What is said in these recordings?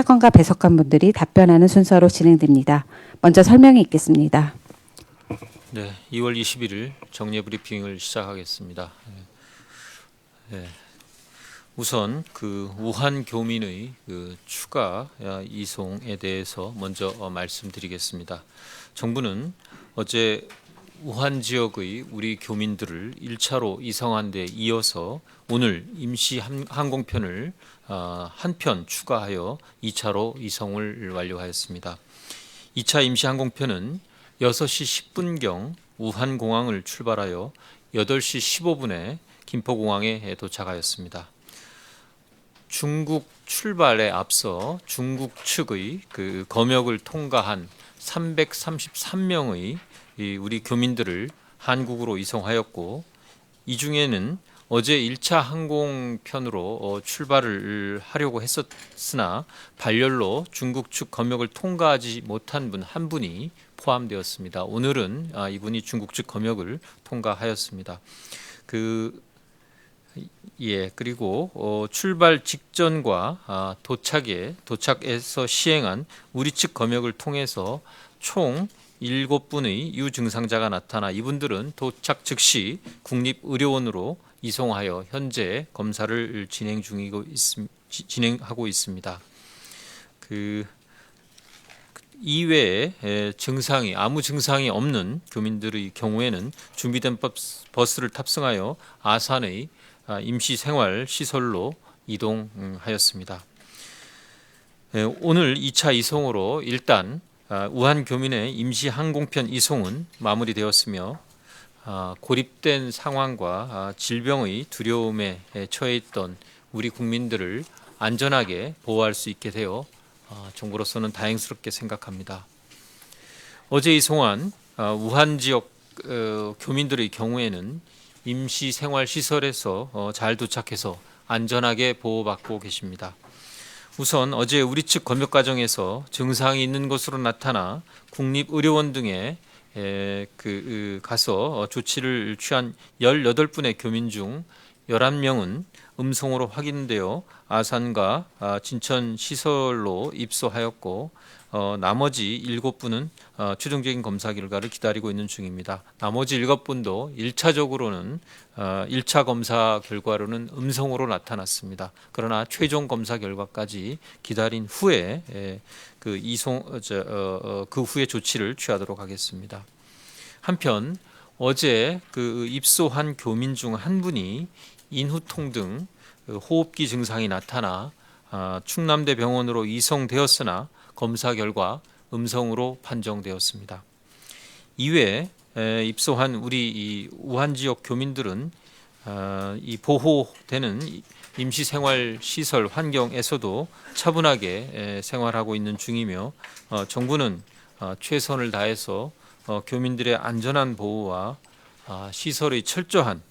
차관과 배석관분들이 답변하는 순서로 진행됩니다. 먼저 설명이 있겠습니다. 네, 2월 21일 정례 브리핑을 시작하겠습니다. 네, 우선 우한 교민의 추가 이송에 대해서 먼저 말씀드리겠습니다. 정부는 어제 우한 지역의 우리 교민들을 1차로 이송한 데 이어서 오늘 임시 항공편을 한 편 추가하여 2차로 이송을 완료하였습니다. 2차 임시 항공편은 6시 10분경 우한공항을 출발하여 8시 15분에 김포공항에 도착하였습니다. 중국 출발에 앞서 중국 측의 검역을 통과한 333명의 우리 교민들을 한국으로 이송하였고, 이 중에는 어제 1차 항공편으로 출발을 하려고 했었으나 발열로 중국 측 검역을 통과하지 못한 분 한 분이 포함되었습니다. 오늘은 이분이 중국 측 검역을 통과하였습니다. 그리고 출발 직전과 도착에서 시행한 우리 측 검역을 통해서 총 7분의 유증상자가 나타나 이분들은 도착 즉시 국립의료원으로 이송하여 현재 검사를 진행하고 있습니다. 이외에 아무 증상이 없는 교민들의 경우에는 준비된 버스를 탑승하여 아산의 임시생활시설로 이동하였습니다. 오늘 2차 이송으로 일단 우한 교민의 임시항공편 이송은 마무리되었으며, 고립된 상황과 질병의 두려움에 처해 있던 우리 국민들을 안전하게 보호할 수 있게 되어 정부로서는 다행스럽게 생각합니다. 어제 이송한 우한 지역 교민들의 경우에는 임시생활시설에서 잘 도착해서 안전하게 보호받고 계십니다. 우선 어제 우리 측 검역 과정에서 증상이 있는 것으로 나타나 국립의료원 등에 가서 조치를 취한 18분의 교민 중 11명은 음성으로 확인되어 아산과 진천 시설로 입소하였고, 나머지 7분은 최종적인 검사 결과를 기다리고 있는 중입니다. 나머지 7분도 1차적으로는 1차 검사 결과로는 음성으로 나타났습니다. 그러나 최종 검사 결과까지 기다린 후에 그 후에 조치를 취하도록 하겠습니다. 한편 어제 입소한 교민 중 한 분이 인후통 등 호흡기 증상이 나타나 충남대 병원으로 이송되었으나 검사 결과 음성으로 판정되었습니다. 이외에 입소한 우리 우한 지역 교민들은 이 보호되는 임시생활시설 환경에서도 차분하게 생활하고 있는 중이며, 정부는 최선을 다해서 교민들의 안전한 보호와 시설의 철저한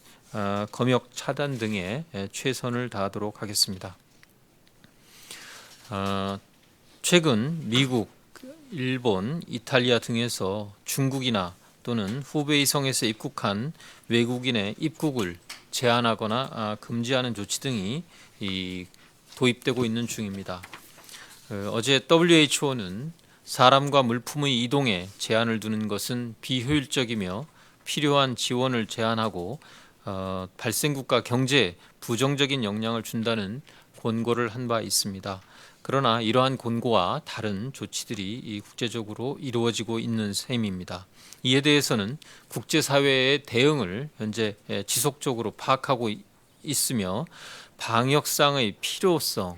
검역 차단 등에 최선을 다하도록 하겠습니다. 최근 미국, 일본, 이탈리아 등에서 중국이나 또는 후베이성에서 입국한 외국인의 입국을 제한하거나 금지하는 조치 등이 도입되고 있는 중입니다. 어제 WHO는 사람과 물품의 이동에 제한을 두는 것은 비효율적이며 필요한 지원을 제한하고 발생국가 경제에 부정적인 영향을 준다는 권고를 한 바 있습니다. 그러나 이러한 권고와 다른 조치들이 국제적으로 이루어지고 있는 셈입니다. 이에 대해서는 국제사회의 대응을 현재 지속적으로 파악하고 있으며, 방역상의 필요성,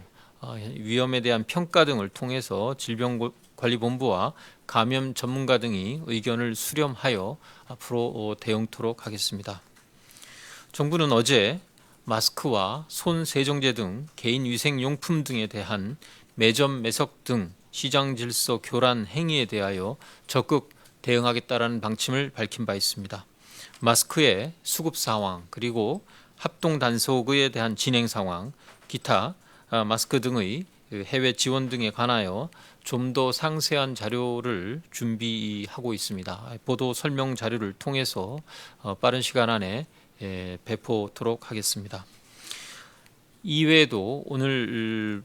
위험에 대한 평가 등을 통해서 질병관리본부와 감염 전문가 등이 의견을 수렴하여 앞으로 대응토록 하겠습니다. 정부는 어제 마스크와 손 세정제 등 개인위생용품 등에 대한 매점 매석 등 시장 질서 교란 행위에 대하여 적극 대응하겠다라는 방침을 밝힌 바 있습니다. 마스크의 수급 상황, 그리고 합동 단속에 대한 진행 상황, 기타 마스크 등의 해외 지원 등에 관하여 좀 더 상세한 자료를 준비하고 있습니다. 보도 설명 자료를 통해서 빠른 시간 안에 배포토록 하겠습니다. 이외에도 오늘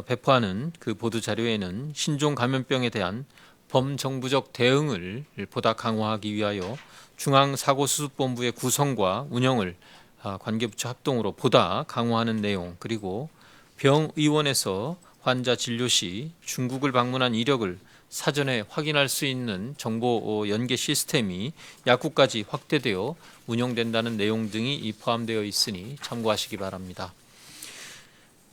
배포하는 그 보도 자료에는 신종 감염병에 대한 범정부적 대응을 보다 강화하기 위하여 중앙사고수습본부의 구성과 운영을 관계부처 합동으로 보다 강화하는 내용, 그리고 병의원에서 환자 진료 시 중국을 방문한 이력을 사전에 확인할 수 있는 정보 연계 시스템이 약국까지 확대되어 운영된다는 내용 등이 포함되어 있으니 참고하시기 바랍니다.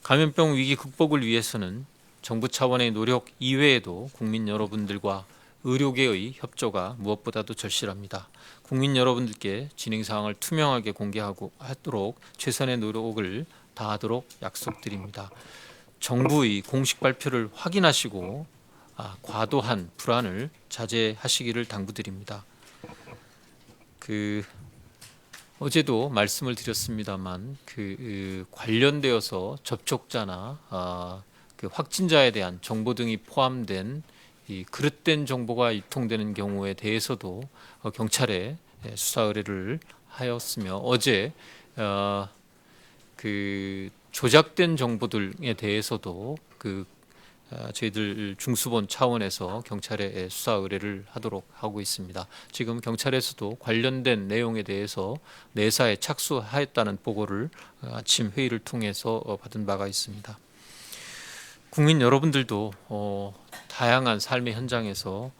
감염병 위기 극복을 위해서는 정부 차원의 노력 이외에도 국민 여러분들과 의료계의 협조가 무엇보다도 절실합니다. 국민 여러분들께 진행 사항을 투명하게 공개하고 하도록 최선의 노력을 다하도록 약속드립니다. 정부의 공식 발표를 확인하시고 과도한 불안을 자제하시기를 당부드립니다. 어제도 말씀을 드렸습니다만 관련되어서 접촉자나 확진자에 대한 정보 등이 포함된 이 그릇된 정보가 유통되는 경우에 대해서도 경찰에 수사 의뢰를 하였으며, 어제 조작된 정보들에 대해서도 저희들 중수본 차원에서 경찰에 수사 의뢰를 하도록 하고 있습니다. 지금 경찰에서도 관련된 내용에 대해서 내사에 착수하였다는 보고를 아침 회의를 통해서 받은 바가 있습니다. 국민 여러분들도 다양한 삶의 현장에서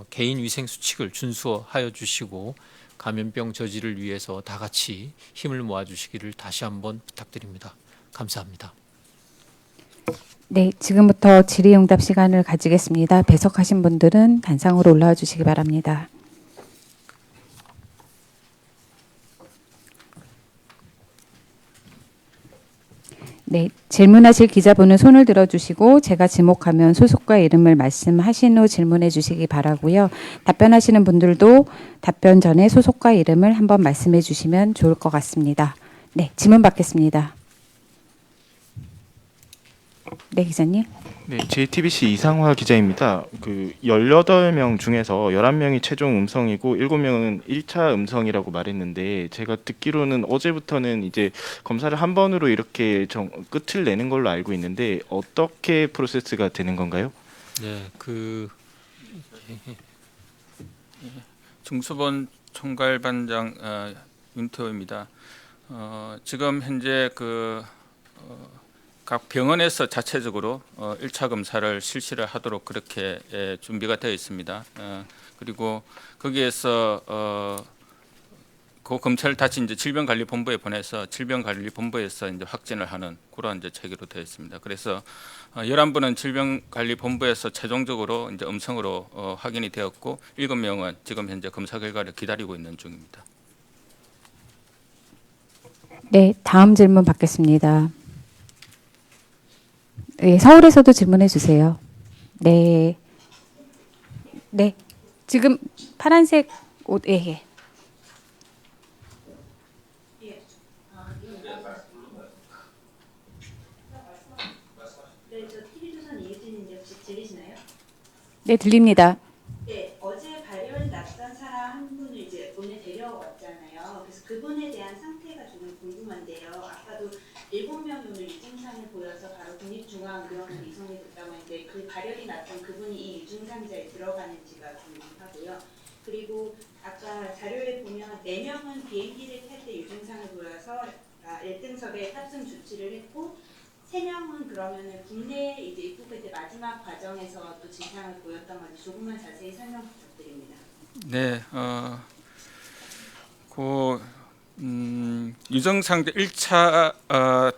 개인 위생 수칙을 준수하여 주시고 감염병 저지를 위해서 다 같이 힘을 모아 주시기를 다시 한번 부탁드립니다. 감사합니다. 네, 지금부터 질의응답 시간을 가지겠습니다. 배석하신 분들은 단상으로 올라와 주시기 바랍니다. 네, 질문하실 기자분은 손을 들어주시고 제가 지목하면 소속과 이름을 말씀하신 후 질문해 주시기 바라고요. 답변하시는 분들도 답변 전에 소속과 이름을 한번 말씀해 주시면 좋을 것 같습니다. 네, 질문 받겠습니다. 네, 기자님. 네, JTBC 이상화 기자입니다. 18명 중에서 11명이 최종 음성이고 7명은 1차 음성이라고 말했는데, 제가 듣기로는 어제부터는 이제 검사를 한 번으로 이렇게 끝을 내는 걸로 알고 있는데 어떻게 프로세스가 되는 건가요? 네, 중수본 총괄반장 윤태호입니다. 지금 현재 각 병원에서 자체적으로 1차 검사를 실시를 하도록 그렇게 준비가 되어 있습니다. 그리고 거기에서 그 검사를 다시 이제 질병관리본부에 보내서 질병관리본부에서 이제 확진을 하는 그런 이제 체계로 되어 있습니다. 그래서 11분은 질병관리본부에서 최종적으로 이제 음성으로 확인이 되었고 7명은 지금 현재 검사 결과를 기다리고 있는 중입니다. 네, 다음 질문 받겠습니다. 네, 서울에서도 질문해 주세요. 네. 네. 지금 파란색 옷, 예. 네, 저 TV조선 이혜진인데 혹시 들리시나요? 네, 들립니다. 네, 어제 발열 낯선 사람 한 분을 이제 오늘 데려왔잖아요. 그래서 그분에 대한 상태가 조금 궁금한데요. 아까도 7명이 오늘 유증상을 보여서 바로 국립중앙의원으로 이송이 됐다고 했는데 그 발열이 났던 그분이 이 유증상자에 들어가는지가 궁금하고요. 그리고 아까 자료에 보면 4명은 비행기를 탈 때 유증상을 보여서 1등석에 탑승 조치를 했고 3명은 그러면은 국내에 이제 입국할 때 마지막 과정에서 또 증상을 보였던 건지 조금만 자세히 설명 부탁드립니다. 네, 유증상자 1차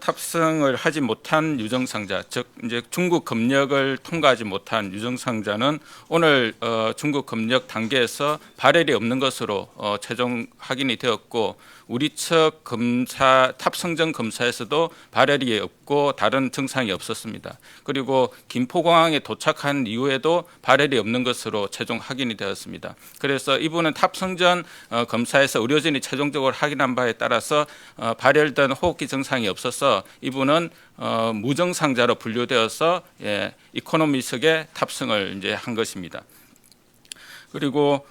탑승을 하지 못한 유증상자, 즉 이제 중국 검역을 통과하지 못한 유증상자는 오늘 중국 검역 단계에서 발열이 없는 것으로 최종 확인이 되었고, 우리 측 검사 탑승 전 검사에서도 발열이 없고 다른 증상이 없었습니다. 그리고 김포공항에 도착한 이후에도 발열이 없는 것으로 최종 확인이 되었습니다. 그래서 이분은 탑승 전 검사에서 의료진이 최종적으로 확인한 바에 따라서 발열된 호흡기 증상이 없어서 이분은 무증상자로 분류되어서 이코노미석에 탑승을 이제 한 것입니다. 그리고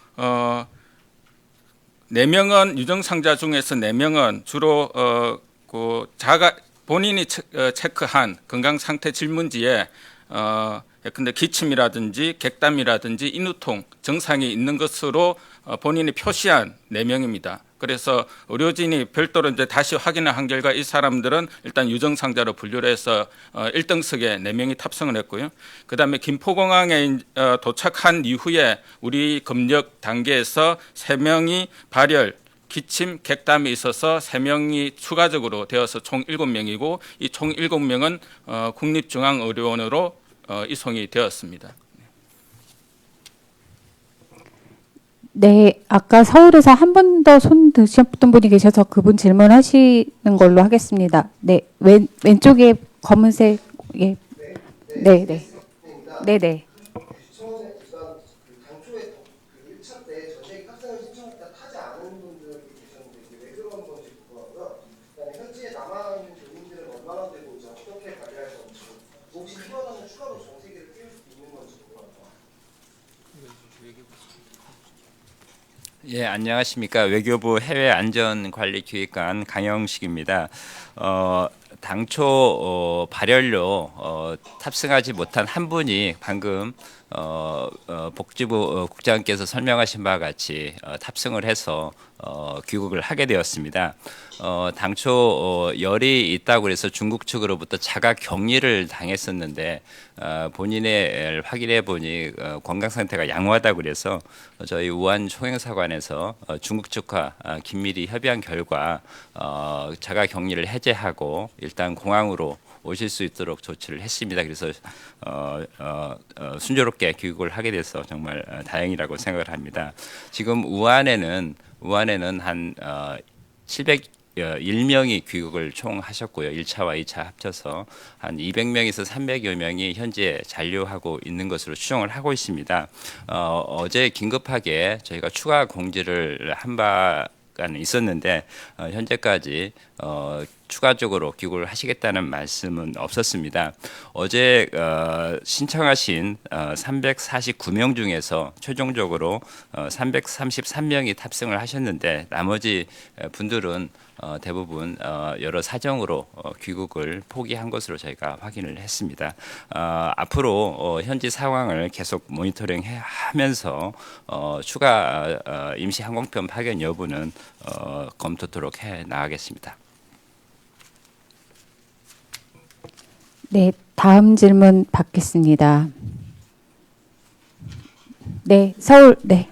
4명은 유증상자 중에서 4명은 주로 본인이 체크한 건강 상태 질문지에 근데 기침이라든지 객담이라든지 인후통 증상이 있는 것으로 본인이 표시한 4명입니다. 그래서 의료진이 별도로 이제 다시 확인을 한 결과 이 사람들은 일단 유정상자로 분류를 해서 1등석에 4명이 탑승을 했고요. 그다음에 김포공항에 도착한 이후에 우리 검역 단계에서 3명이 발열, 기침, 객담이 있어서 3명이 추가적으로 되어서 총 7명이고 이 총 7명은 국립중앙의료원으로 이송이 되었습니다. 네, 아까 서울에서 한 분 더 손 드셨던 분이 계셔서 그분 질문하시는 걸로 하겠습니다. 네, 왼쪽에 검은색, 예. 네, 네. 네, 네. 청원에 일단 당초에 1차 때 전세기 탑승을 신청했다 타지 않은 분들이 계셨는데 이게 왜 그런 건지 궁금하고요. 그다음에 현지에 남아 있는 교민들은 얼마나 되고 이제 어떻게 관리할 건지 혹시 휴가는 추가로 전세기를 띄울 수 있는 건지 궁금합니다. 예, 안녕하십니까. 외교부 해외안전관리기획관 강영식입니다. 당초 발열로 탑승하지 못한 한 분이 방금 복지부 국장께서 설명하신 바와 같이 탑승을 해서 귀국을 하게 되었습니다. 당초 열이 있다고 해서 중국 측으로부터 자가 격리를 당했었는데 본인의 확인해 보니 건강 상태가 양호하다고 그래서 저희 우한 총영사관에서 중국 측과 긴밀히 협의한 결과 자가 격리를 해제하고 일단 공항으로 오실 수 있도록 조치를 했습니다. 그래서 순조롭게 귀국을 하게 돼서 정말 다행이라고 생각을 합니다. 지금 우한에는 한 701명이 귀국을 총 하셨고요. 1차와 2차 합쳐서 한 200명에서 300여 명이 현재 잔류하고 있는 것으로 추정을 하고 있습니다. 어제 긴급하게 저희가 추가 공지를 한 바가 있었는데 현재까지 추가적으로 귀국을 하시겠다는 말씀은 없었습니다. 어제 신청하신 349명 중에서 최종적으로 333명이 탑승을 하셨는데 나머지 분들은 대부분 여러 사정으로 귀국을 포기한 것으로 저희가 확인을 했습니다. 앞으로 현지 상황을 계속 모니터링하면서 추가 임시 항공편 파견 여부는 검토토록 해 나가겠습니다. 네, 다음 질문 받겠습니다. 네, 서울, 네.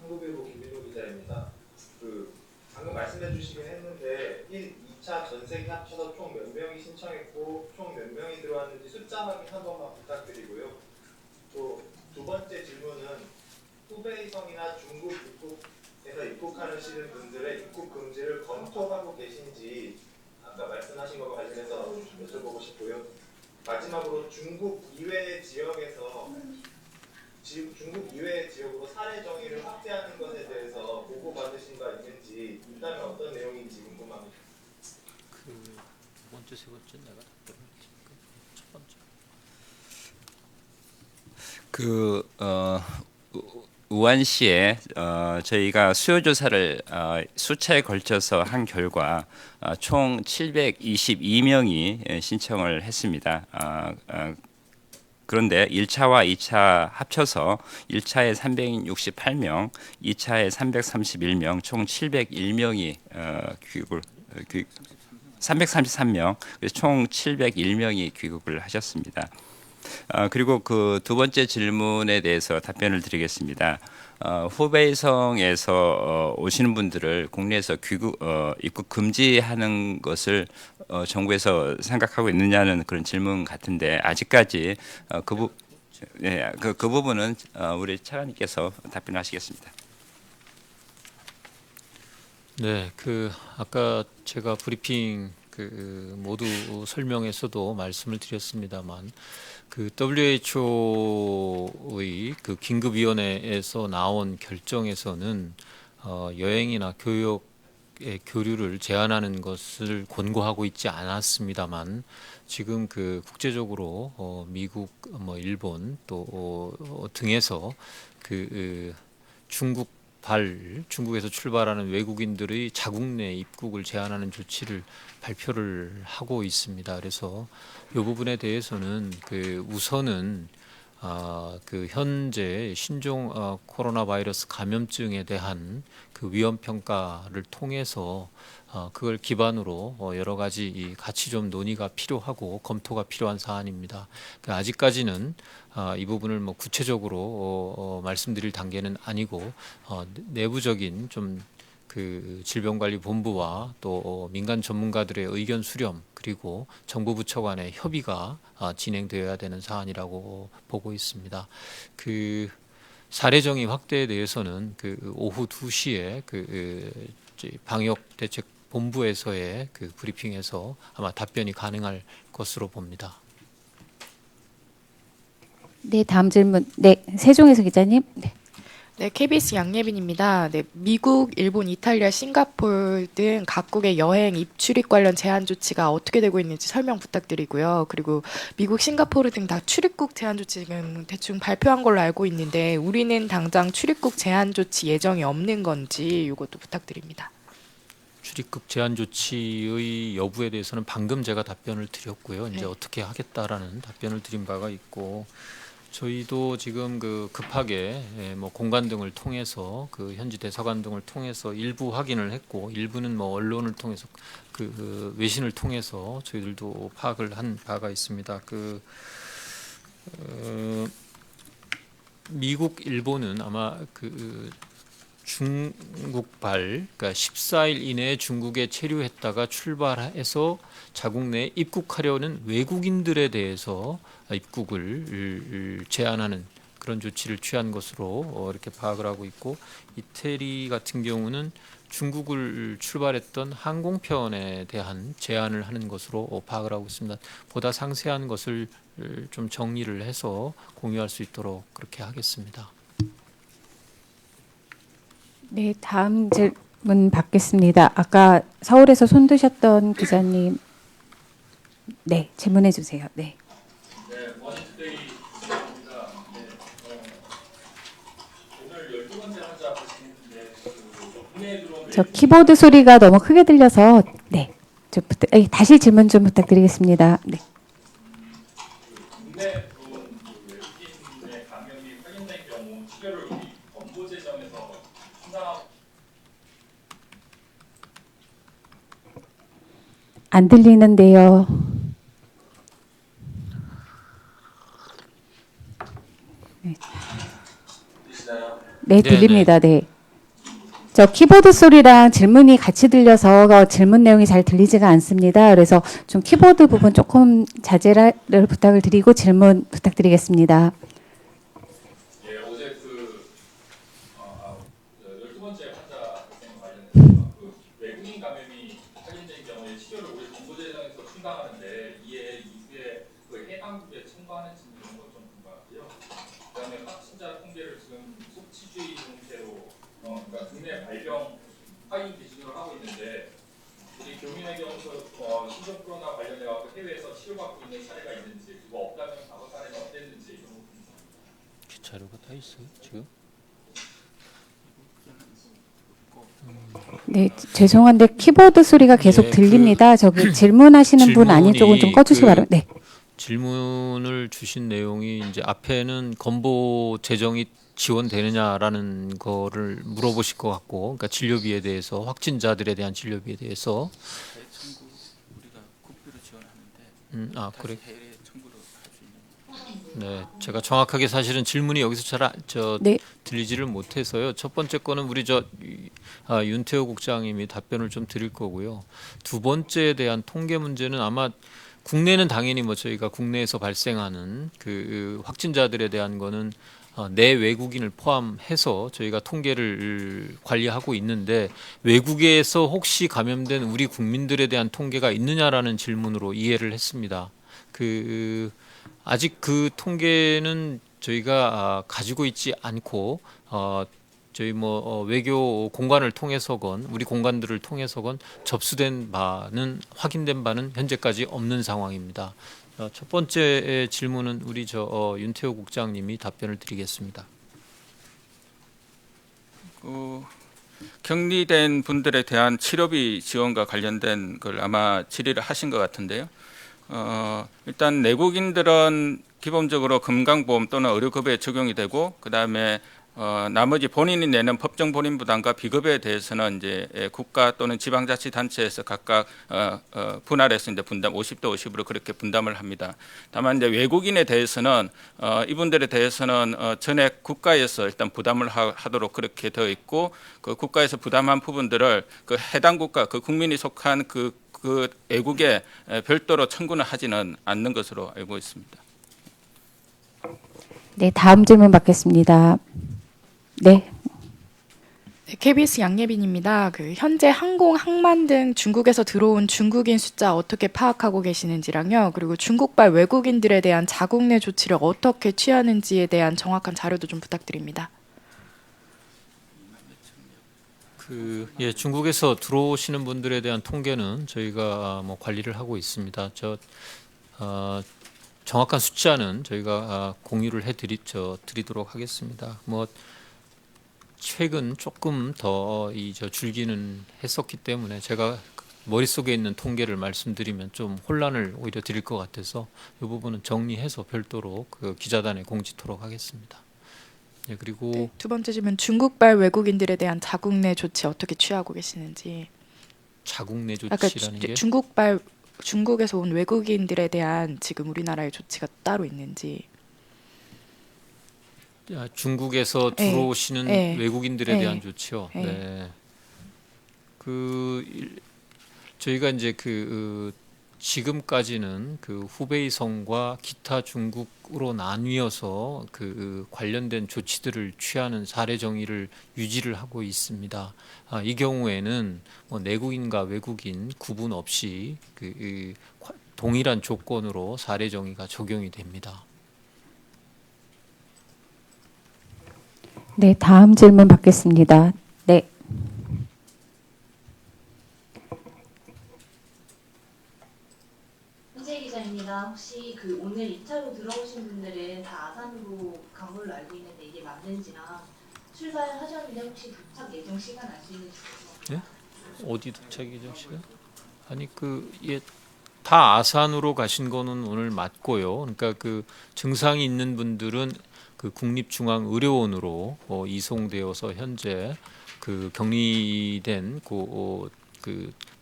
한국일보 김민호 기자입니다. 방금 말씀해주시긴 했는데 1, 2차 전세기 합쳐서 총 몇 명이 신청했고 총 몇 명이 들어왔는지 숫자 확인 한 번만 부탁드리고요. 또 두 번째 질문은 후베이성이나 중국 입국에서 입국하시는 분들의 입국 금지를 검토하고 계신지 아까 말씀하신 것과 관련해서 여쭤보고 싶고요. 마지막으로 중국 이외의 지역으로 사례 정의를 확대하는 것에 대해서 보고 받으신 바 있는지 있다면 어떤 내용인지 궁금합니다. 두 번째, 세 번째 내가 답변을 첫 번째. 우한시에 저희가 수요 조사를 수차에 걸쳐서 한 결과 총 722명이 신청을 했습니다. 그런데 1차와 2차 합쳐서 1차에 368명, 2차에 331명, 총 701명이 333명, 총 701명이 귀국을 하셨습니다. 그리고 그 두 번째 질문에 대해서 답변을 드리겠습니다. 후베이성에서 오시는 분들을 국내에서 입국 금지하는 것을 정부에서 생각하고 있느냐는 그런 질문 같은데 아직까지 그 부분은 우리 차관님께서 답변하시겠습니다. 네, 아까 제가 브리핑 모두 설명에서도 말씀을 드렸습니다만 WHO의 긴급위원회에서 나온 결정에서는 여행이나 교역의 교류를 제한하는 것을 권고하고 있지 않았습니다만 지금 국제적으로 미국, 일본 또 등에서 중국 중국에서 출발하는 외국인들의 자국 내 입국을 제한하는 조치를 발표를 하고 있습니다. 그래서 이 부분에 대해서는 우선은 그 현재 신종 코로나 바이러스 감염증에 대한 그 위험 평가를 통해서 그걸 기반으로 여러 가지 같이 좀 논의가 필요하고 검토가 필요한 사안입니다. 아직까지는 이 부분을 뭐 구체적으로 말씀드릴 단계는 아니고 내부적인 좀 그 질병관리본부와 또 민간 전문가들의 의견 수렴 그리고 정부 부처 간의 협의가 진행되어야 되는 사안이라고 보고 있습니다. 그 사례 정의 확대에 대해서는 그 오후 2시에 방역대책본부에서의 그 브리핑에서 아마 답변이 가능할 것으로 봅니다. 네, 다음 질문. 네, 세종에서 기자님. 네. 네, KBS 양예빈입니다. 네, 미국, 일본, 이탈리아, 싱가포르 등 각국의 여행 입출입 관련 제한 조치가 어떻게 되고 있는지 설명 부탁드리고요. 그리고 미국, 싱가포르 등 다 출입국 제한 조치 지금 대충 발표한 걸로 알고 있는데 우리는 당장 출입국 제한 조치 예정이 없는 건지 이것도 부탁드립니다. 출입국 제한 조치의 여부에 대해서는 방금 제가 답변을 드렸고요. 이제 네. 어떻게 하겠다라는 답변을 드린 바가 있고 저희도 지금 급하게 뭐 공관 등을 통해서 그 현지 대사관 등을 통해서 일부 확인을 했고 일부는 뭐 언론을 통해서 외신을 통해서 저희들도 파악을 한 바가 있습니다. 미국, 일본은 아마 중국발, 그러니까 14일 이내에 중국에 체류했다가 출발해서 자국 내에 입국하려는 외국인들에 대해서 입국을 제한하는 그런 조치를 취한 것으로 이렇게 파악을 하고 있고 이태리 같은 경우는 중국을 출발했던 항공편에 대한 제한을 하는 것으로 파악을 하고 있습니다. 보다 상세한 것을 좀 정리를 해서 공유할 수 있도록 그렇게 하겠습니다. 네, 다음 질문 받겠습니다. 아까 서울에서 손 드셨던 기자님. 네, 질문해 주세요. 네. 머니투데이 기자입니다. 오늘 12번째 환자 보시는데 국내에 들어온 저 키보드 소리가 너무 크게 들려서 네. 다시 질문 좀 부탁드리겠습니다. 네. 국내에 들어온 외국인의 감염이 확인된 경우 치료를 우리 건보재정에서 충당하고 안 들리는데요. 네, 들립니다. 네. 저 키보드 소리랑 질문이 같이 들려서 질문 내용이 잘 들리지가 않습니다. 그래서 좀 키보드 부분 조금 자제를 부탁을 드리고 질문 부탁드리겠습니다. 예, 어제 12번째 환자 발생 관련해서 외국인 감염이 확인된 경우에 치료를 우리 건보재정에서 충당하는데 이에 이후에 해당국에 청구하는지 이런 것 좀 궁금하고요. 그다음에 확진자 통계를 지금 속치주의 형태로 그러니까 국내 발병 확인 기준으로 하고 있는데 우리 교민의 경우서 신종 코로나 관련해 갖고 해외에서 치료받고 있는 사례가 있는지 그거 없다면 과거 사례가 어땠는지 이런 거 궁금합니다. 자료가 다 있어요 지금? 네, 죄송한데 키보드 소리가 계속 네, 들립니다. 저기 질문하시는 분 아닌 쪽은 좀 꺼주시기 바랍니다. 네. 질문을 주신 내용이 이제 앞에는 건보 재정이 지원되느냐라는 거를 물어보실 것 같고, 그러니까 진료비에 대해서 확진자들에 대한 진료비에 대해서. 청구 우리가 국비로 지원하는데 그래. 해외 청구를 할 수 있는. 네, 제가 정확하게 사실은 질문이 여기서 잘 네. 들리지를 못해서요. 첫 번째 거는 우리 윤태호 국장님이 답변을 좀 드릴 거고요. 두 번째에 대한 통계 문제는 아마 국내는 당연히 뭐 저희가 국내에서 발생하는 그 확진자들에 대한 거는 내 외국인을 포함해서 저희가 통계를 관리하고 있는데 외국에서 혹시 감염된 우리 국민들에 대한 통계가 있느냐라는 질문으로 이해를 했습니다. 아직 그 통계는 저희가 가지고 있지 않고 저희 외교 공관을 통해서건 우리 공관들을 통해서건 접수된 바는 확인된 바는 현재까지 없는 상황입니다. 첫 번째 질문은 우리 윤태호 국장님이 답변을 드리겠습니다. 격리된 분들에 대한 치료비 지원과 관련된 걸 아마 질의를 하신 것 같은데요. 일단 내국인들은 기본적으로 건강보험 또는 의료급여에 적용이 되고, 그다음에 나머지 본인이 내는 법정 본인 부담과 비급여에 대해서는 이제 국가 또는 지방자치단체에서 각각 분할해서 이제 분담 50대 50으로 그렇게 분담을 합니다. 다만 이제 외국인에 대해서는 이분들에 대해서는 전액 국가에서 일단 부담을 하도록 그렇게 되어 있고, 그 국가에서 부담한 부분들을 그 해당 국가 그 국민이 속한 그 외국에 별도로 청구는 하지는 않는 것으로 알고 있습니다. 네, 다음 질문 받겠습니다. 네. 네, KBS 양예빈입니다. 현재 항공, 항만 등 중국에서 들어온 중국인 숫자 어떻게 파악하고 계시는지랑요. 그리고 중국발 외국인들에 대한 자국 내 조치를 어떻게 취하는지에 대한 정확한 자료도 좀 부탁드립니다. 중국에서 들어오시는 분들에 대한 통계는 저희가 뭐 관리를 하고 있습니다. 정확한 숫자는 저희가 공유를 드리도록 하겠습니다. 뭐 최근 조금 더 줄기는 했었기 때문에 제가 머릿속에 있는 통계를 말씀드리면 좀 혼란을 오히려 드릴 것 같아서 이 부분은 정리해서 별도로 그 기자단에 공지토록 하겠습니다. 네, 그리고 네, 두 번째 질문, 중국발 외국인들에 대한 자국 내 조치 어떻게 취하고 계시는지. 자국 내 아까 조치라는 게 중국에서 온 외국인들에 대한 지금 우리나라의 조치가 따로 있는지. 중국에서 들어오시는 외국인들에 대한 조치요. 네. 네. 저희가 이제 지금까지는 후베이성과 기타 중국으로 나뉘어서 관련된 조치들을 취하는 사례 정의를 유지를 하고 있습니다. 이 경우에는 뭐 내국인과 외국인 구분 없이 동일한 조건으로 사례 정의가 적용이 됩니다. 네, 다음 질문 받겠습니다. 네. 현재 기자입니다. 혹시 오늘 2차로 들어오신 분들은 다 아산으로 간 걸로 알고 있는데 이게 맞는지랑 출발하셨는데 혹시 도착 예정 시간 알 수 있는지 궁금합니다. 네? 어디 도착 예정 시간? 아니 다 아산으로 가신 거는 오늘 맞고요. 그러니까 증상이 있는 분들은 국립중앙의료원으로 이송되어서 현재 격리된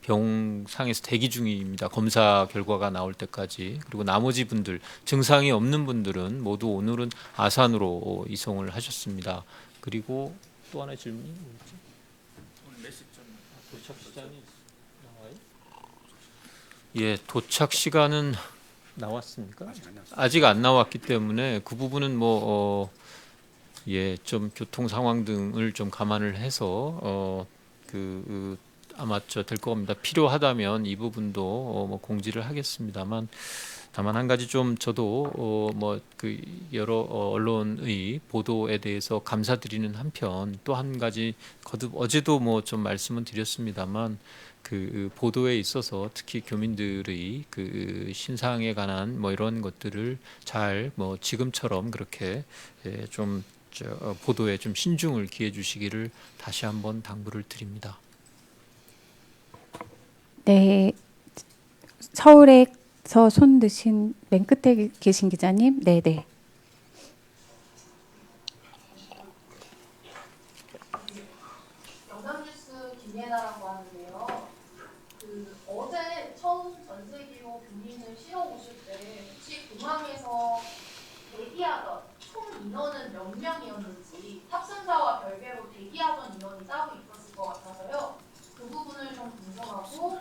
병상에서 대기 중입니다. 검사 결과가 나올 때까지. 그리고 나머지 분들, 증상이 없는 분들은 모두 오늘은 아산으로 이송을 하셨습니다. 그리고 또 하나의 질문이 뭐였지? 오늘 몇 시쯤 도착 시간이 나와요? 예, 도착 시간은 나왔습니까? 아직 안 나왔기 때문에 그 부분은 좀 교통 상황 등을 좀 감안을 해서 아마 될 겁니다. 필요하다면 이 부분도 공지를 하겠습니다만, 다만 한 가지 좀 저도 여러 언론의 보도에 대해서 감사드리는 한편, 또 한 가지 거듭 어제도 좀 말씀은 드렸습니다만, 보도에 있어서 특히 교민들의 신상에 관한 이런 것들을 잘 지금처럼 그렇게 좀 보도에 좀 신중을 기해 주시기를 다시 한번 당부를 드립니다. 네. 서울에서 손 드신 맨 끝에 계신 기자님. 네, 네. 영상뉴스 김예나라고 하는데요. 어제 처음 전세기로 교민을 실어 오실 때 혹시 공항에서 대기하던 총 인원은 몇 명이었는지, 탑승자와 별개로 대기하던 인원이 따로 있었을 것 같아서요. 그 부분을 좀 분석하고,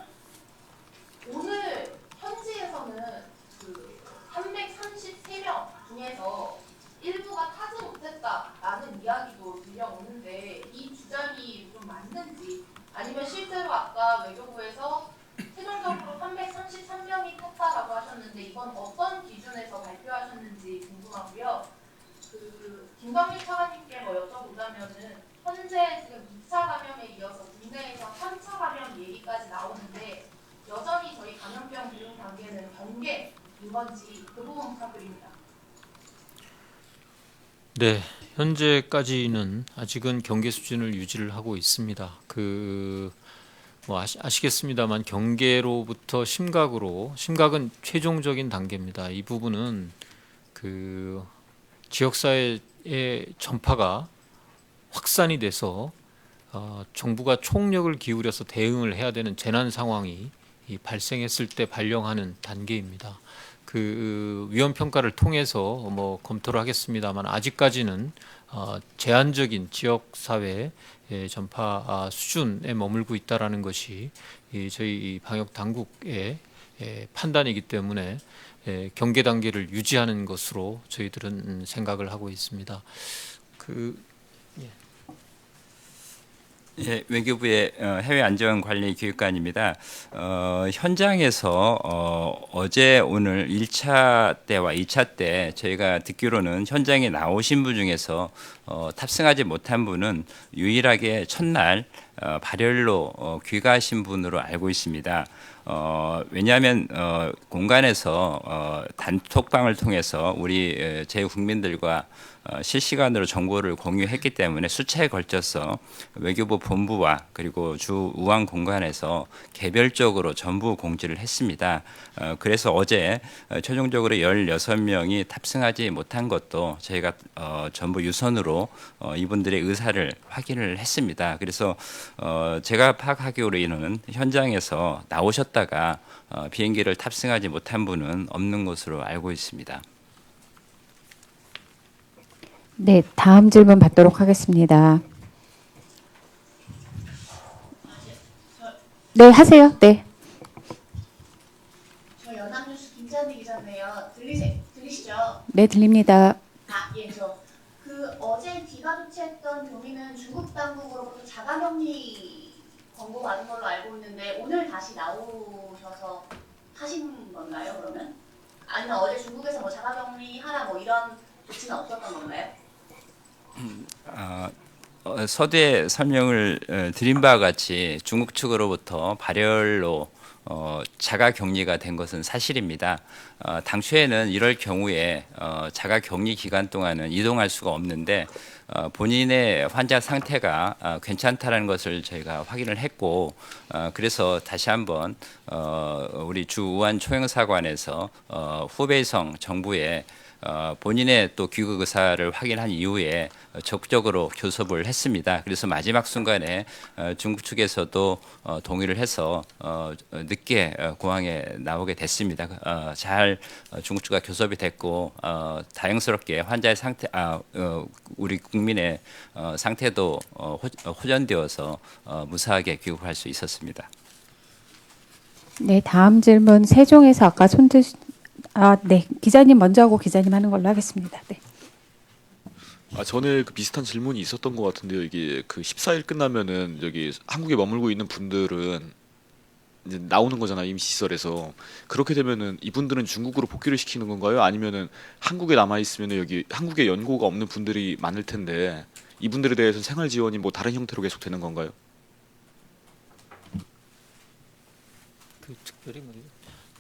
오늘 현지에서는 333명 중에서 일부가 타지 못했다라는 이야기도 들려오는데, 이 주장이 좀 맞는지, 아니면 실제로 아까 외교부에서 최종적으로 333명이 탔다라고 하셨는데 이건 어떤 기준에서 발표하셨는지 궁금하고요. 김광일 차관님께 여쭤보자면은 현재 지금 2차 감염에 이어서 국내에서 3차 감염 얘기까지 나오는데 여전히 저희 감염병 대응 단계는 경계인 건지 그 부분 부탁드립니다. 네, 현재까지는 아직은 경계 수준을 유지를 하고 있습니다. 뭐 아시겠습니다만 경계로부터 심각으로, 심각은 최종적인 단계입니다. 이 부분은 그 지역사회의 전파가 확산이 돼서 정부가 총력을 기울여서 대응을 해야 되는 재난 상황이 발생했을 때 발령하는 단계입니다. 그 위험 평가를 통해서 뭐 검토를 하겠습니다만 아직까지는 제한적인 지역 사회 전파 수준에 머물고 있다라는 것이 저희 방역 당국의 판단이기 때문에 경계 단계를 유지하는 것으로 저희들은 생각을 하고 있습니다. 예, 외교부의 해외 안전 관리 교육관입니다. 현장에서 어제 오늘 1차 때와 2차 때 저희가 듣기로는 현장에 나오신 분 중에서 탑승하지 못한 분은 유일하게 첫날 발열로 귀가하신 분으로 알고 있습니다. 왜냐하면 공간에서 단톡방을 통해서 우리 제 국민들과 실시간으로 정보를 공유했기 때문에 수차에 걸쳐서 외교부 본부와 그리고 주 우한 공간에서 개별적으로 전부 공지를 했습니다. 그래서 어제 최종적으로 16명이 탑승하지 못한 것도 저희가 전부 유선으로 이분들의 의사를 확인을 했습니다. 그래서 제가 파악하기로는 현장에서 나오셨다가 비행기를 탑승하지 못한 분은 없는 것으로 알고 있습니다. 네, 다음 질문 받도록 하겠습니다. 네, 하세요. 네. 저 연합뉴스 김찬희 기자인데요. 들리시죠? 네, 들립니다. 예, 어제 비가 조치했던 교민은 중국 당국으로부터 자가격리 권고받은 걸로 알고 있는데 오늘 다시 나오셔서 하신 건가요, 그러면? 아니면 어제 중국에서 뭐 자가격리하라 뭐 이런 조치는 없었던 건가요? 서두에 설명을 드린 바와 같이 중국 측으로부터 발열로 자가격리가 된 것은 사실입니다. 당초에는 이럴 경우에 자가격리 기간 동안은 이동할 수가 없는데 본인의 환자 상태가 괜찮다는 것을 저희가 확인을 했고 그래서 다시 한번 우리 주 우한 초영사관에서 후베이성 정부에 본인의 또 귀국 의사를 확인한 이후에 적극적으로 교섭을 했습니다. 그래서 마지막 순간에 중국 측에서도 동의를 해서 늦게 공항에 나오게 됐습니다. 잘 중국 측과 교섭이 됐고 다행스럽게 환자의 상태, 우리 국민의 상태도 호전되어서 무사하게 귀국할 수 있었습니다. 네, 다음 질문 세종에서 아까 네, 기자님 먼저 하고 기자님 하는 걸로 하겠습니다. 네. 전에 그 비슷한 질문이 있었던 것 같은데요. 이게 그 14일 끝나면은 여기 한국에 머물고 있는 분들은 이제 나오는 거잖아요. 임시시설에서. 그렇게 되면은 이분들은 중국으로 복귀를 시키는 건가요? 아니면은 한국에 남아 있으면은 여기 한국에 연고가 없는 분들이 많을 텐데 이분들에 대해서는 생활 지원이 뭐 다른 형태로 계속 되는 건가요?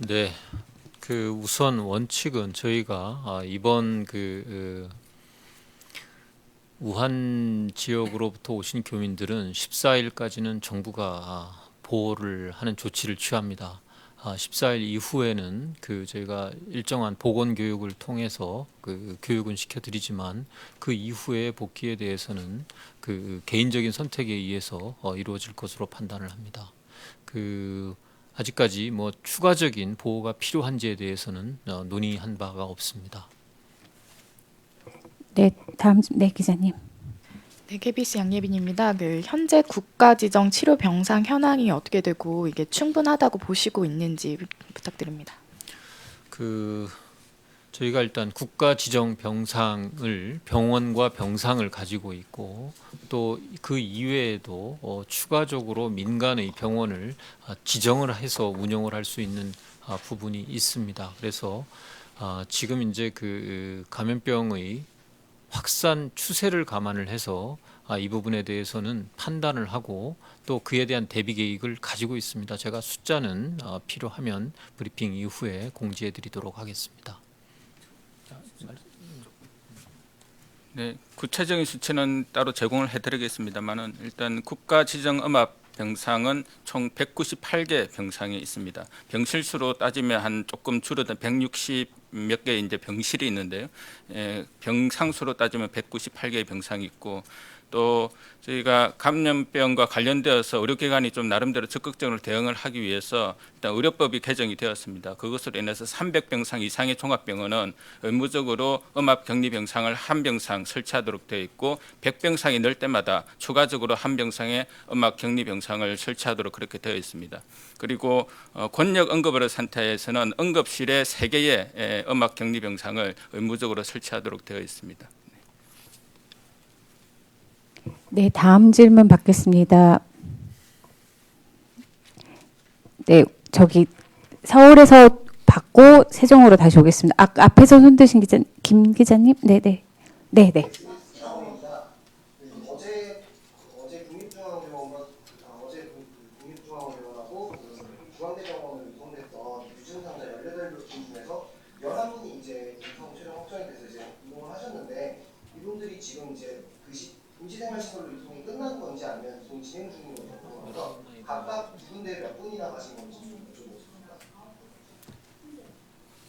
네. 우선 원칙은 저희가 이번 우한 지역으로부터 오신 교민들은 14일까지는 정부가 보호를 하는 조치를 취합니다. 14일 이후에는 저희가 일정한 보건 교육을 통해서 교육은 시켜드리지만 그 이후에 복귀에 대해서는 개인적인 선택에 의해서 이루어질 것으로 판단을 합니다. 아직까지 뭐 추가적인 보호가 필요한지에 대해서는 논의한 바가 없습니다. 네, 다음 기자님. 네, KBS 양예빈입니다. 현재 국가 지정 치료 병상 현황이 어떻게 되고 이게 충분하다고 보시고 있는지 부탁드립니다. 저희가 일단 국가 지정 병상을 병원과 병상을 가지고 있고 또 그 이외에도 추가적으로 민간의 병원을 지정을 해서 운영을 할 수 있는 부분이 있습니다. 그래서 지금 이제 감염병의 확산 추세를 감안을 해서 이 부분에 대해서는 판단을 하고 또 그에 대한 대비 계획을 가지고 있습니다. 제가 숫자는 필요하면 브리핑 이후에 공지해 드리도록 하겠습니다. 네, 구체적인 수치는 따로 제공을 해드리겠습니다만은 일단 국가 지정 음압 병상은 총 198개 병상이 있습니다. 병실수로 따지면 한 조금 줄어든 160 몇 개 이제 병실이 있는데요. 병상수로 따지면 198개의 병상이 있고 또 저희가 감염병과 관련되어서 의료기관이 좀 나름대로 적극적으로 대응을 하기 위해서 일단 의료법이 개정이 되었습니다. 그것으로 인해서 300병상 이상의 종합병원은 의무적으로 음압격리병상을 한 병상 설치하도록 되어 있고 100병상이 늘 때마다 추가적으로 한 병상에 음압격리병상을 설치하도록 그렇게 되어 있습니다. 그리고 권역 응급의료 센터에서는 응급실에 3개의 음압격리병상을 의무적으로 설치하도록 되어 있습니다. 네, 다음 질문 받겠습니다. 네, 저기 서울에서 받고 세종으로 다시 오겠습니다. 앞에서 손 드신 김 기자님, 네. 어제 국립중앙병원과 국립중앙병원하고 중앙대병원으로 이동됐던 유증상자 18분 중에서 11분이 이제 임상 최종 확정이 돼서 이제 이동을 하셨는데 이분들이 지금 이제 임시생활시설로 이동이 끝난 건지 아니면 이동 진행 중인 건지 궁금해서 각각 두 군데 몇 분이나 가신 건지 좀 여쭤보겠습니다.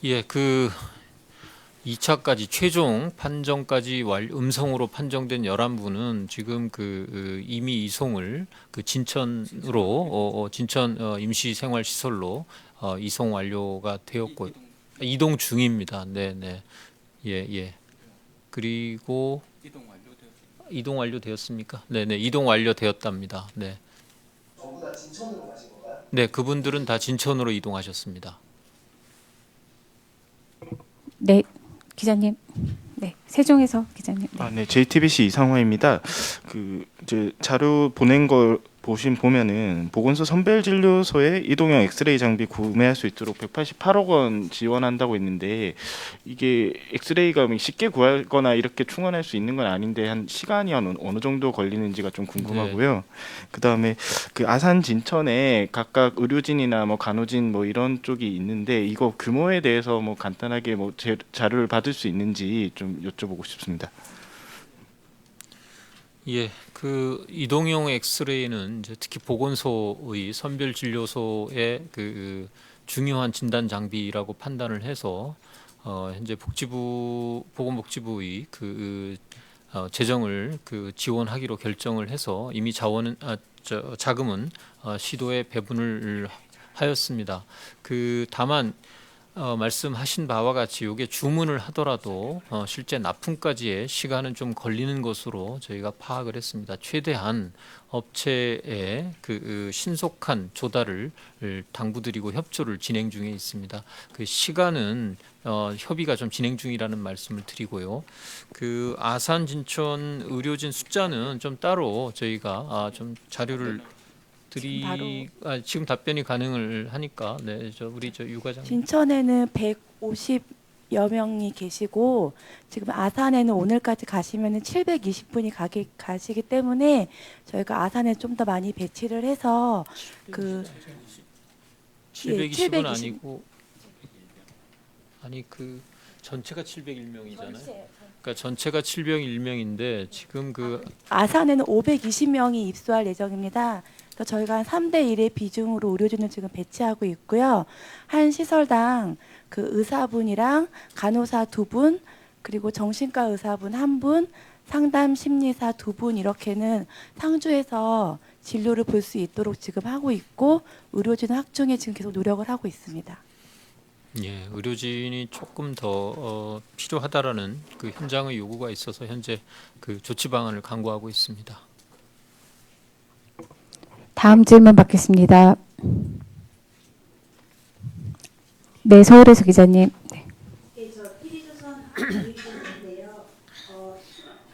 예, 그 2차까지 최종 판정까지 음성으로 판정된 11분은 지금 이미 이송을 진천으로 진천 임시생활시설로 이송 완료가 되었고 이동 중입니다. 네. 예. 그리고 이동 완료되었습니까? 네, 이동 완료되었답니다. 네. 전부 다 진천으로 가신 건가요? 네, 그분들은 다 진천으로 이동하셨습니다. 네, 기자님. 네, 세종에서 기자님. 네. 네, JTBC 이상화입니다. 이제 자료 보낸 걸 보면은 보건소 선별진료소에 이동형 엑스레이 장비 구매할 수 있도록 188억 원 지원한다고 했는데 이게 엑스레이가 쉽게 구하거나 이렇게 충원할 수 있는 건 아닌데 한 시간이 어느 정도 걸리는지가 좀 궁금하고요. 네. 그다음에 아산 진천에 각각 의료진이나 간호진 이런 쪽이 있는데 이거 규모에 대해서 간단하게 자료를 받을 수 있는지 좀 여쭤보고 싶습니다. 예, 이동형 엑스레이는 이제 특히 보건소의 선별진료소의 중요한 진단 장비라고 판단을 해서 현재 보건복지부의 재정을 지원하기로 결정을 해서 이미 자금은 시도에 배분을 하였습니다. 다만 말씀하신 바와 같이 이게 주문을 하더라도 실제 납품까지의 시간은 좀 걸리는 것으로 저희가 파악을 했습니다. 최대한 업체의 신속한 조달을 당부드리고 협조를 진행 중에 있습니다. 시간은 협의가 좀 진행 중이라는 말씀을 드리고요. 아산 진천 의료진 숫자는 좀 따로 저희가 좀 자료를 지금 답변이 가능을 하니까 우리 유 과장님. 진천에는 150여 명이 계시고 지금 아산에는 오늘까지 가시면은 720분이 가시기 때문에 저희가 아산에 좀 더 많이 배치를 해서 720은 아니고 전체가 701명이잖아요. 그러니까 전체가 701명인데 지금 아산에는 520명이 입소할 예정입니다. 그래서 저희가 한 3대 1의 비중으로 의료진을 지금 배치하고 있고요. 한 시설당 의사분이랑 간호사 2분, 그리고 정신과 의사분 1분, 상담 심리사 2분 이렇게는 상주에서 진료를 볼 수 있도록 지금 하고 있고 의료진 확충에 지금 계속 노력을 하고 있습니다. 예, 의료진이 조금 더 필요하다라는 현장의 요구가 있어서 현재 조치 방안을 강구하고 있습니다. 다음 질문 받겠습니다. 네, 서울에서 기자님. 네, 저 TV조선 박유진인데요.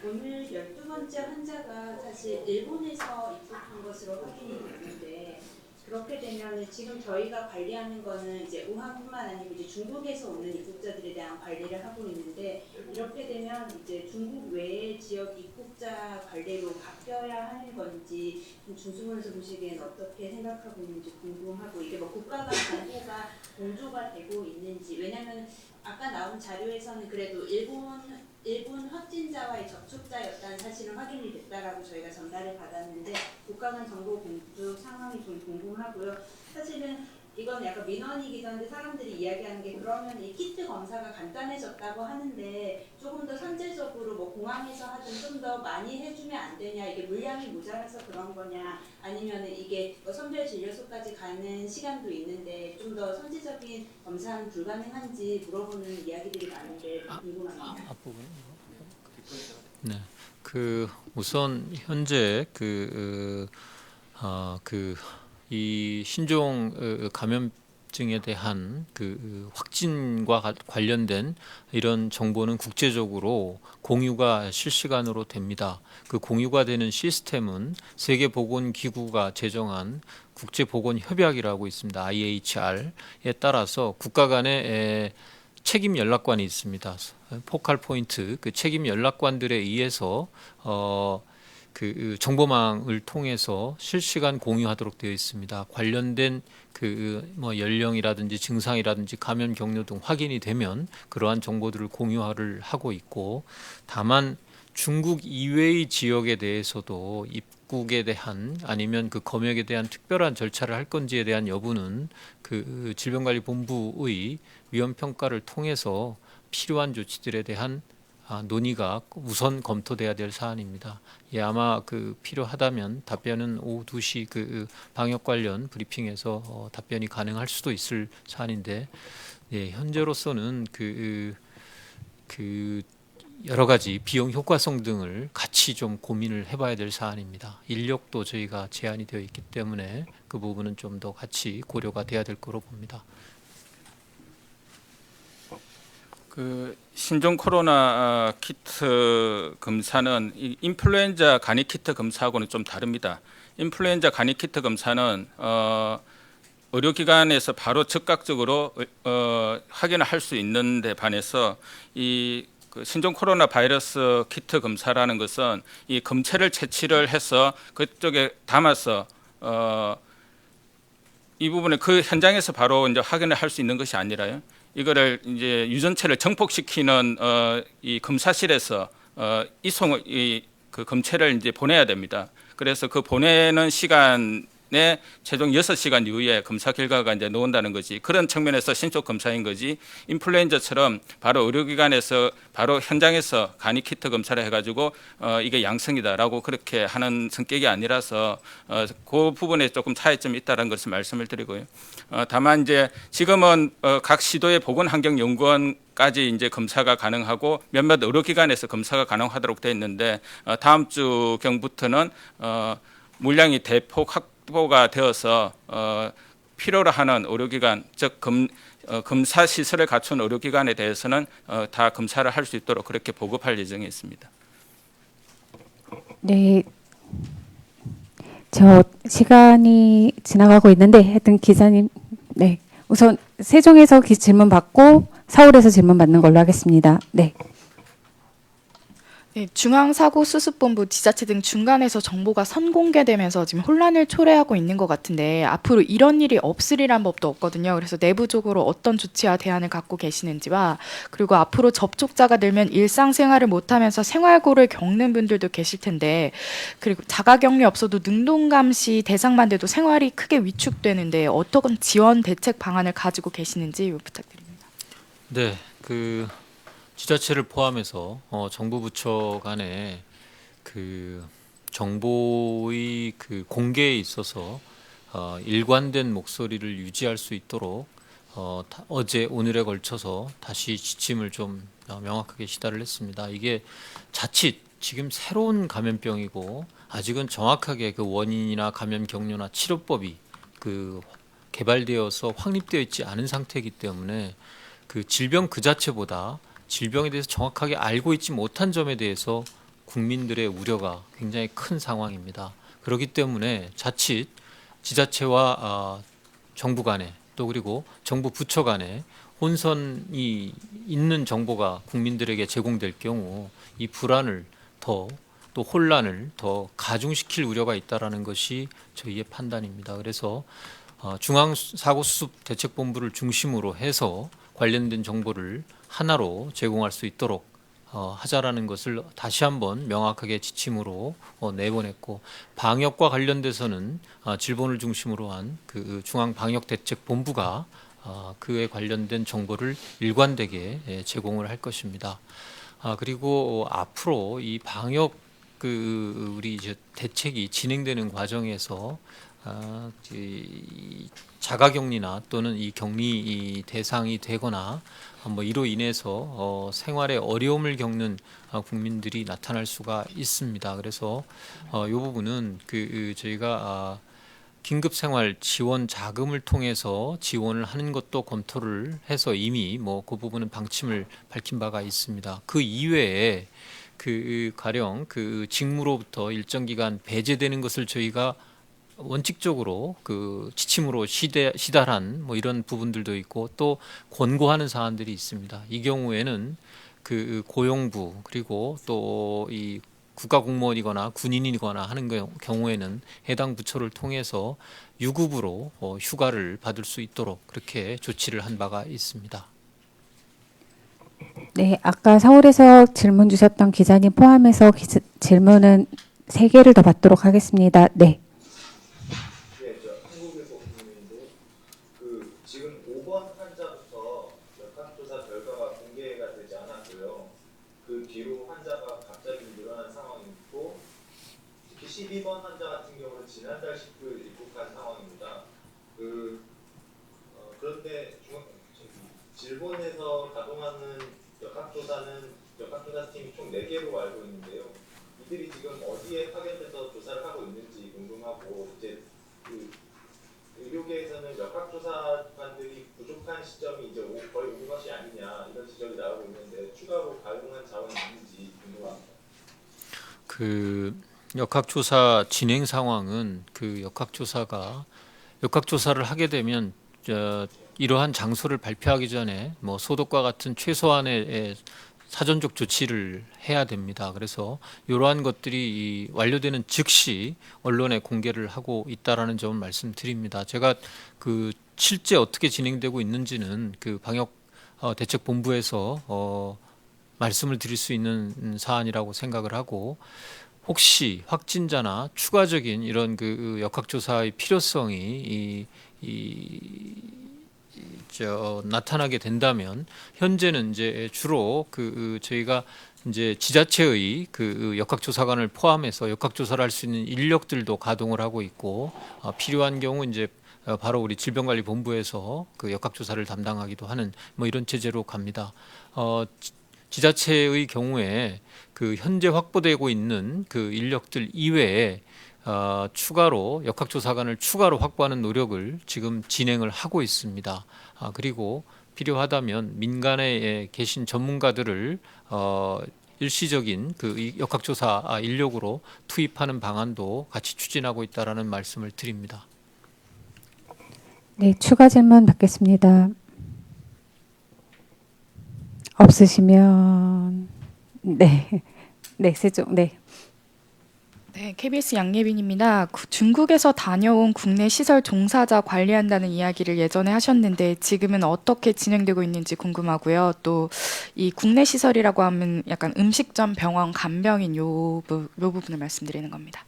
오늘 12번째 환자가 사실 일본에서 입국한 것으로 확인이 됐는데 그렇게 되면 지금 저희가 관리하는 거는 이제 우한뿐만 아니고 이제 중국에서 오는 입국자들에 대한 관리를 하고 있는데 이렇게 되면 이제 중국 외의 지역 입국자 관리로 바뀌어야 하는 건지 중수본에서 보시기엔 어떻게 생각하고 있는지 궁금하고 이게 국가 간 정보가 공조가 되고 있는지 왜냐하면 아까 나온 자료에서는 그래도 일본 확진자와의 접촉자였다는 사실은 확인이 됐다라고 저희가 전달을 받았는데 국가간 정보 공유 상황이 좀 궁금하고요. 사실은 이건 약간 민원이기도 한데 사람들이 이야기하는 게 그러면 이 키트 검사가 간단해졌다고 하는데 조금 더 선제적으로 뭐 공항에서 하든 좀 더 많이 해주면 안 되냐, 이게 물량이 모자라서 그런 거냐, 아니면 이게 뭐 선별 진료소까지 가는 시간도 있는데 좀 더 선제적인 검사는 불가능한지 물어보는 이야기들이 많은데 궁금합니다. 네, 그 우선 현재 이 신종 감염증에 대한 확진과 관련된 이런 정보는 국제적으로 공유가 실시간으로 됩니다. 그 공유가 되는 시스템은 세계보건기구가 제정한 국제보건협약이라고 있습니다. IHR에 따라서 국가 간의 책임 연락관이 있습니다. 포칼 포인트, 그 책임 연락관들에 의해서 그 정보망을 통해서 실시간 공유하도록 되어 있습니다. 관련된 뭐 연령이라든지 증상이라든지 감염 경로 등 확인이 되면 그러한 정보들을 공유를 하고 있고, 다만 중국 이외의 지역에 대해서도 입국에 대한 아니면 그 검역에 대한 특별한 절차를 할 건지에 대한 여부는 그 질병관리본부의 위험 평가를 통해서 필요한 조치들에 대한 논의가 우선 검토돼야 될 사안입니다. 예, 아마 필요하다면 답변은 오후 2시 방역 관련 브리핑에서 답변이 가능할 수도 있을 사안인데, 예, 현재로서는 여러 가지 비용 효과성 등을 같이 좀 고민을 해봐야 될 사안입니다. 인력도 저희가 제한이 되어 있기 때문에 그 부분은 좀 더 같이 고려가 돼야 될 거로 봅니다. 그 신종 코로나 키트 검사는 이 인플루엔자 간이 키트 검사하고는 좀 다릅니다. 인플루엔자 간이 키트 검사는 의료기관에서 바로 즉각적으로 확인을 할 수 있는 데 반해서 이 신종 코로나 바이러스 키트 검사라는 것은 이 검체를 채취를 해서 그쪽에 담아서 이 부분에 그 현장에서 바로 이제 확인을 할 수 있는 것이 아니라요. 이거를 이제 유전체를 정폭시키는 이 검사실에서 그 검체를 이제 보내야 됩니다. 그래서 그 보내는 시간에 최종 6시간 이후에 검사 결과가 이제 나온다는 거지. 그런 측면에서 신속 검사인 거지. 인플루엔자처럼 바로 의료기관에서 바로 현장에서 간이 키트 검사를 해가지고 이게 양성이다라고 그렇게 하는 성격이 아니라서 그 부분에 조금 차이점이 있다는 것을 말씀을 드리고요. 다만 이제 지금은 각 시도의 보건환경연구원까지 이제 검사가 가능하고 몇몇 의료기관에서 검사가 가능하도록 되어 있는데 다음 주경부터는 물량이 대폭 확보가 되어서 필요로 하는 의료기관, 즉 검사 시설을 갖춘 의료기관에 대해서는 다 검사를 할 수 있도록 그렇게 보급할 예정에 있습니다. 네, 저 시간이 지나가고 있는데 하여튼 기자님, 네, 우선 세종에서 질문 받고 서울에서 질문 받는 걸로 하겠습니다. 네. 네, 중앙사고수습본부, 지자체 등 중간에서 정보가 선공개되면서 지금 혼란을 초래하고 있는 것 같은데 앞으로 이런 일이 없으리란 법도 없거든요. 그래서 내부적으로 어떤 조치와 대안을 갖고 계시는지와, 그리고 앞으로 접촉자가 늘면 일상생활을 못하면서 생활고를 겪는 분들도 계실 텐데, 그리고 자가격리 없어도 능동감시 대상만 돼도 생활이 크게 위축되는데 어떤 지원 대책 방안을 가지고 계시는지 부탁드립니다. 네, 지자체를 포함해서 정부 부처 간에 정보의 공개에 있어서 일관된 목소리를 유지할 수 있도록 어제 오늘에 걸쳐서 다시 지침을 좀 명확하게 시달을 했습니다. 이게 자칫 지금 새로운 감염병이고 아직은 정확하게 그 원인이나 감염 경로나 치료법이 개발되어서 확립되어 있지 않은 상태이기 때문에 질병 그 자체보다 질병에 대해서 정확하게 알고 있지 못한 점에 대해서 국민들의 우려가 굉장히 큰 상황입니다. 그렇기 때문에 자칫 지자체와 정부 간에 또 그리고 정부 부처 간에 혼선이 있는 정보가 국민들에게 제공될 경우 이 불안을 또 혼란을 더 가중시킬 우려가 있다라는 것이 저희의 판단입니다. 그래서 중앙사고수습대책본부를 중심으로 해서 관련된 정보를 하나로 제공할 수 있도록 하자라는 것을 다시 한번 명확하게 지침으로 내보냈고, 방역과 관련돼서는 질본을 중심으로 한 그 중앙방역대책본부가 그에 관련된 정보를 일관되게 제공을 할 것입니다. 그리고 앞으로 이 방역 우리 이제 대책이 진행되는 과정에서 이 자가격리나 또는 이 격리 대상이 되거나 뭐 이로 인해서 생활에 어려움을 겪는 국민들이 나타날 수가 있습니다. 그래서 이 부분은 저희가 긴급생활 지원 자금을 통해서 지원을 하는 것도 검토를 해서 이미 뭐 그 부분은 방침을 밝힌 바가 있습니다. 그 이외에 가령 직무로부터 일정 기간 배제되는 것을 저희가 원칙적으로 지침으로 시달한 뭐 이런 부분들도 있고, 또 권고하는 사안들이 있습니다. 이 경우에는 고용부, 그리고 또 이 국가공무원이거나 군인이거나 하는 경우에는 해당 부처를 통해서 유급으로 휴가를 받을 수 있도록 그렇게 조치를 한 바가 있습니다. 네, 아까 서울에서 질문 주셨던 기자님 포함해서 질문은 3개를 더 받도록 하겠습니다. 네. 네, 저 한국에서 국민인데 지금 5번 환자부터 역학조사 결과가 공개가 되지 않았고요. 그 뒤로 환자가 갑자기 늘어난 상황이 있고, 특히 12번 환자 같은 경우는 지난달 19일 입국한 상황입니다. 그런데 질본에서 가동하는 역학조사 팀이 총 4개로 알고 있는데요. 이들이 지금 어디에 파견돼서 조사를 하고 있는지 궁금하고, 이제 의료계에서는 역학조사관들이 부족한 시점이 이제 거의 온 것이 아니냐 이런 지적이 나오고 있는데, 추가로 가용한 자원이 있는지 궁금합니다. 역학조사 진행 상황은 역학조사를 하게 되면 이러한 장소를 발표하기 전에 뭐 소독과 같은 최소한의 사전적 조치를 해야 됩니다. 그래서 이러한 것들이 완료되는 즉시 언론에 공개를 하고 있다라는 점을 말씀드립니다. 제가 실제 어떻게 진행되고 있는지는 방역 대책본부에서 말씀을 드릴 수 있는 사안이라고 생각을 하고, 혹시 확진자나 추가적인 이런 역학조사의 필요성이 나타나게 된다면, 현재는 이제 주로 저희가 이제 지자체의 역학조사관을 포함해서 역학조사를 할 수 있는 인력들도 가동을 하고 있고, 필요한 경우 이제 바로 우리 질병관리본부에서 역학조사를 담당하기도 하는 뭐 이런 체제로 갑니다. 지자체의 경우에 현재 확보되고 있는 인력들 이외에 추가로 역학조사관을 추가로 확보하는 노력을 지금 진행을 하고 있습니다. 그리고 필요하다면 민간에 계신 전문가들을 일시적인 역학조사 인력으로 투입하는 방안도 같이 추진하고 있다라는 말씀을 드립니다. 네, 추가 질문 받겠습니다. 없으시면 네, 세종 네. 네, KBS 양예빈입니다. 중국에서 다녀온 국내 시설 종사자 관리한다는 이야기를 예전에 하셨는데 지금은 어떻게 진행되고 있는지 궁금하고요. 또 이 국내 시설이라고 하면 약간 음식점, 병원, 간병인 요 부분을 말씀드리는 겁니다.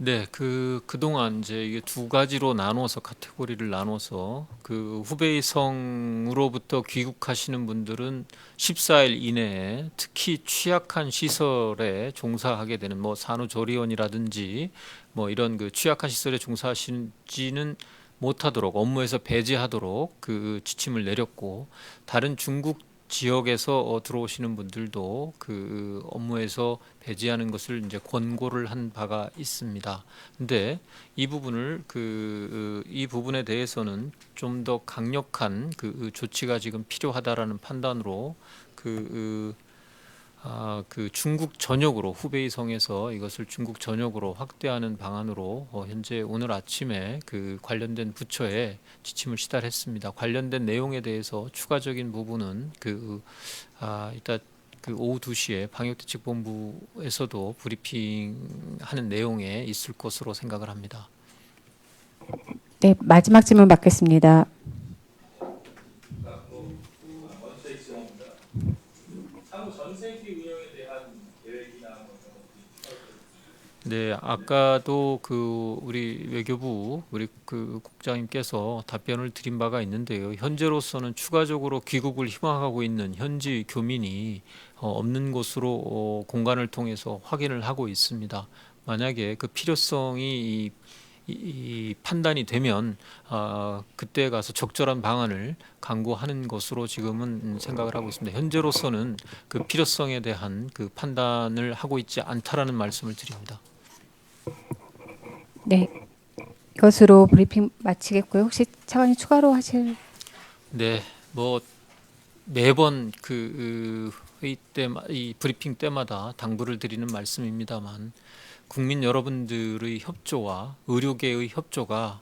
네, 그동안 이제 이게 두 가지로 나누어서 카테고리를 나눠서 후베이성으로부터 귀국하시는 분들은 14일 이내에 특히 취약한 시설에 종사하게 되는 뭐 산후조리원이라든지 뭐 이런 취약한 시설에 종사하시지는 못하도록 업무에서 배제하도록 지침을 내렸고, 다른 중국 지역에서 들어오시는 분들도 업무에서 배제하는 것을 이제 권고를 한 바가 있습니다. 근데 이 부분에 대해서는 좀 더 강력한 조치가 지금 필요하다라는 판단으로 중국 전역으로 후베이성에서 이것을 중국 전역으로 확대하는 방안으로 현재 오늘 아침에 관련된 부처에 지침을 시달했습니다. 관련된 내용에 대해서 추가적인 부분은 이따 오후 2시에 방역대책본부에서도 브리핑하는 내용에 있을 것으로 생각을 합니다. 네, 마지막 질문 받겠습니다. 지원입니다. 향후 전세기 운영에 대한 계획이나 뭐 이런 것들이 네, 아까도 그 우리 외교부 우리 그 국장님께서 답변을 드린 바가 있는데요. 현재로서는 추가적으로 귀국을 희망하고 있는 현지 교민이 없는 곳으로 공간을 통해서 확인을 하고 있습니다. 만약에 그 필요성이 이 판단이 되면 그때 가서 적절한 방안을 강구하는 것으로 지금은 생각을 하고 있습니다. 현재로서는 그 필요성에 대한 그 판단을 하고 있지 않다라는 말씀을 드립니다. 네, 이것으로 브리핑 마치겠고요. 혹시 차관님 추가로 하실? 네, 뭐 매번 그 회의 때, 이 브리핑 때마다 당부를 드리는 말씀입니다만 국민 여러분들의 협조와 의료계의 협조가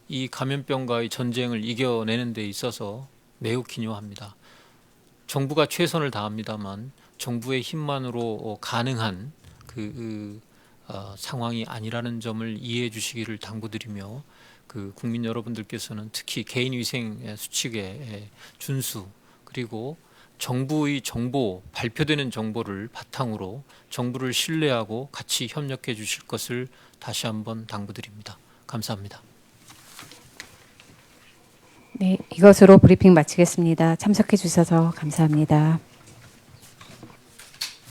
이 감염병과의 전쟁을 이겨내는 데 있어서 매우 기요합니다. 정부가 최선을 다합니다만 정부의 힘만으로 가능한 상황이 아니라는 점을 이해해 주시기를 당부드리며 그 국민 여러분들께서는 특히 개인위생 수칙의 준수 그리고 정부의 정보, 발표되는 정보를 바탕으로 정부를 신뢰하고 같이 협력해 주실 것을 다시 한번 당부드립니다. 감사합니다. 네, 이것으로 브리핑 마치겠습니다. 참석해 주셔서 감사합니다.